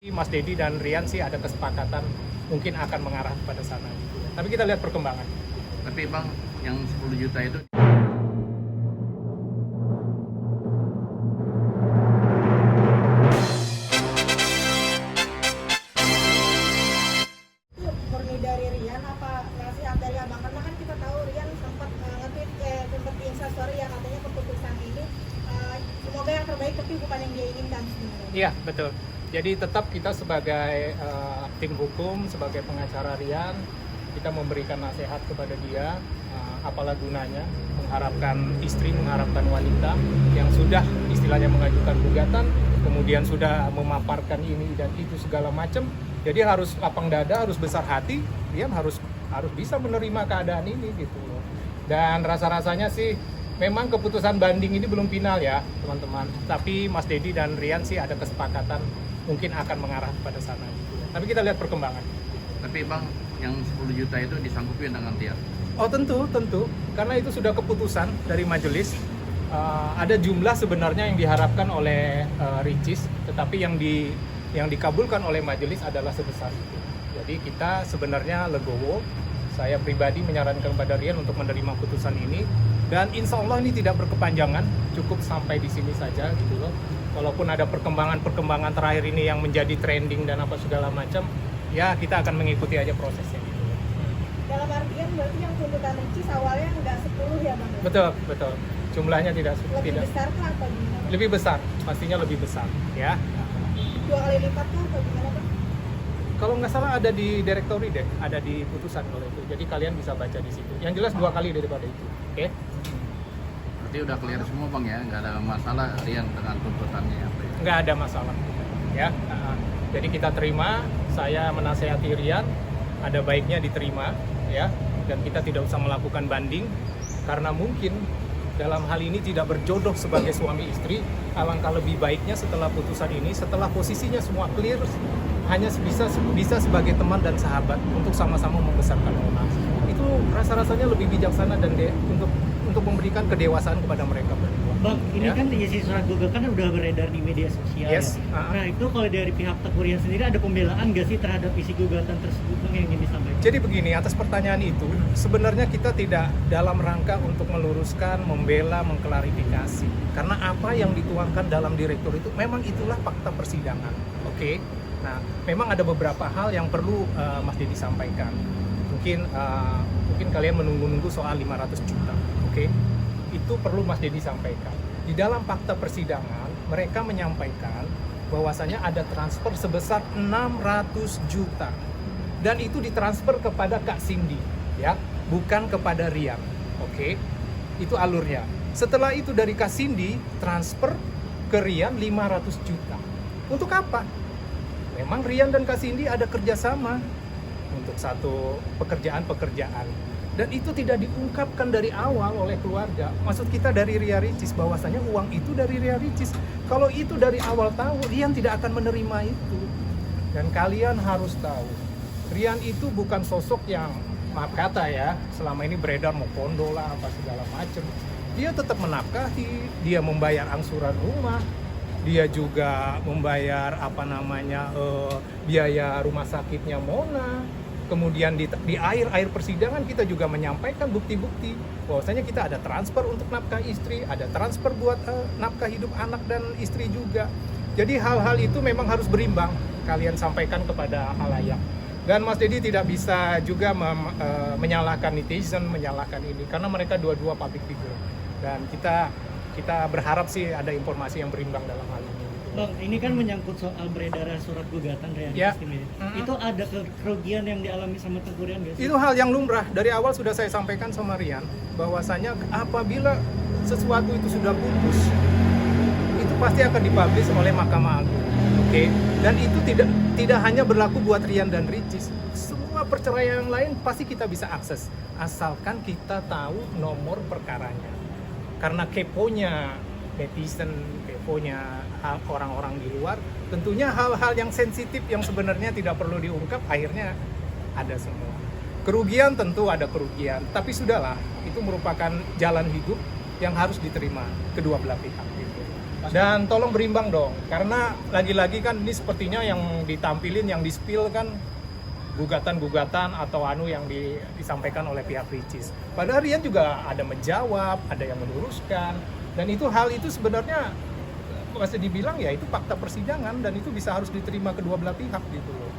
Mas Dedi dan Rian sih ada kesepakatan mungkin akan mengarah pada sana gitu. Tapi kita lihat perkembangan. Tapi Bang, yang 10 juta itu murni dari Rian apa nasihat dari abang? Karena kan kita tahu Rian sempat nge-tweet sempat di Instastory yang katanya keputusan ini semoga yang terbaik tapi bukan yang dia inginkan sebenarnya. Iya, betul. Jadi tetap kita sebagai tim hukum, sebagai pengacara Rian, kita memberikan nasihat kepada dia, apalah gunanya mengharapkan istri, mengharapkan wanita yang sudah istilahnya mengajukan gugatan, kemudian sudah memaparkan ini dan itu segala macam. Jadi harus lapang dada, harus besar hati, Rian harus bisa menerima keadaan ini gitu loh. Dan rasa-rasanya sih memang keputusan banding ini belum final ya teman-teman. Tapi Mas Dedi dan Rian sih ada kesepakatan mungkin akan mengarah pada sana gitu. Tapi kita lihat perkembangan. tapi Bang, yang 10 juta itu disanggupin dengan Tiar. Oh tentu, karena itu sudah keputusan dari majelis. Ada jumlah sebenarnya yang diharapkan oleh Ricis, tetapi yang dikabulkan oleh majelis adalah sebesar itu. Jadi kita sebenarnya legowo. Saya pribadi menyarankan kepada Rian untuk menerima putusan ini, dan insya Allah ini tidak berkepanjangan, cukup sampai di sini saja gitu loh. Walaupun ada perkembangan terakhir ini yang menjadi trending dan apa segala macam, ya kita akan mengikuti aja prosesnya gitu loh. Dalam artian berarti yang tuntutan Ricis awalnya nggak 10 ya bang? Betul. Jumlahnya tidak Lebih besar kah atau gimana? lebih besar, pastinya lebih besar ya. 2 kali lipat kah atau gimana bang? Kalau nggak salah ada di direktori deh, ada di putusan kalau itu. Jadi kalian bisa baca di situ. Yang jelas 2 kali daripada itu. Oke? Berarti udah clear semua Bang ya, nggak ada masalah Rian dengan tuntutannya apa ya? Nggak ada masalah. Ya. Jadi kita terima. Saya menasehati Rian, ada baiknya diterima, ya. Dan kita tidak usah melakukan banding karena mungkin dalam hal ini tidak berjodoh sebagai suami istri. Alangkah lebih baiknya setelah putusan ini, setelah posisinya semua clear, hanya bisa sebagai teman dan sahabat untuk sama-sama membesarkan Mona. Itu rasa-rasanya lebih bijaksana dan untuk memberikan kedewasaan kepada mereka berdua. Bang, ini Ya. kan isi surat gugatan udah beredar di media sosial. Yes. Ya? Nah, itu kalau dari pihak Teguh Rian sendiri ada pembelaan nggak sih terhadap isi gugatan tersebut Bang, yang ingin disampaikan? Jadi begini, atas pertanyaan itu, sebenarnya kita tidak dalam rangka untuk meluruskan, membela, mengklarifikasi. Karena apa yang dituangkan dalam direktur itu, memang itulah fakta persidangan. Oke? Nah, memang ada beberapa hal yang perlu Mas Dedi sampaikan. Mungkin kalian menunggu-nunggu soal 500 juta. Oke? Itu perlu Mas Dedi sampaikan. Di dalam fakta persidangan, mereka menyampaikan bahwasanya ada transfer sebesar 600 juta. Dan itu ditransfer kepada Kak Cindy, ya, bukan kepada Rian. Oke? Itu alurnya. Setelah itu dari Kak Cindy transfer ke Rian 500 juta. Untuk apa? Memang Rian dan Kak Cindy ada kerjasama untuk satu pekerjaan. Dan itu tidak diungkapkan dari awal oleh keluarga. Maksud kita dari Ria Ricis, bahwasanya uang itu dari Ria Ricis. Kalau itu dari awal tahu, Rian tidak akan menerima itu. Dan kalian harus tahu, Rian itu bukan sosok yang, maaf kata ya, selama ini beredar mau kondo lah, apa segala macam. Dia tetap menafkahi, dia membayar angsuran rumah, dia juga membayar biaya rumah sakitnya Mona. Kemudian di akhir persidangan kita juga menyampaikan bukti-bukti bahwasanya kita ada transfer untuk nafkah istri, ada transfer buat nafkah hidup anak dan istri juga. Jadi hal-hal itu memang harus berimbang kalian sampaikan kepada halayak. Dan Mas Dedi tidak bisa juga menyalahkan netizen, menyalahkan ini karena mereka dua-dua public figure. Dan kita berharap sih ada informasi yang berimbang dalam hal ini. Bang, ini kan menyangkut soal beredaran surat gugatan Rian Ya. Ricis ini. Itu ada kerugian yang dialami sama Teguh Rian nggak sih? Itu hal yang lumrah. Dari awal sudah saya sampaikan sama Rian bahwasanya apabila sesuatu itu sudah putus, itu pasti akan dipublish oleh Mahkamah Agung. Oke? Dan itu tidak hanya berlaku buat Rian dan Ricis. Semua perceraian yang lain pasti kita bisa akses asalkan kita tahu nomor perkaranya. Karena keponya netizen, keponya orang-orang di luar, tentunya hal-hal yang sensitif yang sebenarnya tidak perlu diungkap akhirnya ada semua. Kerugian tentu ada kerugian, tapi sudahlah, itu merupakan jalan hidup yang harus diterima kedua belah pihak gitu. Dan tolong berimbang dong, karena lagi-lagi kan ini sepertinya yang ditampilin, yang di-spill kan gugatan-gugatan atau yang disampaikan oleh pihak Ricis. Padahal Rian juga ada menjawab, ada yang meluruskan, dan hal itu sebenarnya masih dibilang ya itu fakta persidangan dan itu bisa harus diterima kedua belah pihak gitu loh.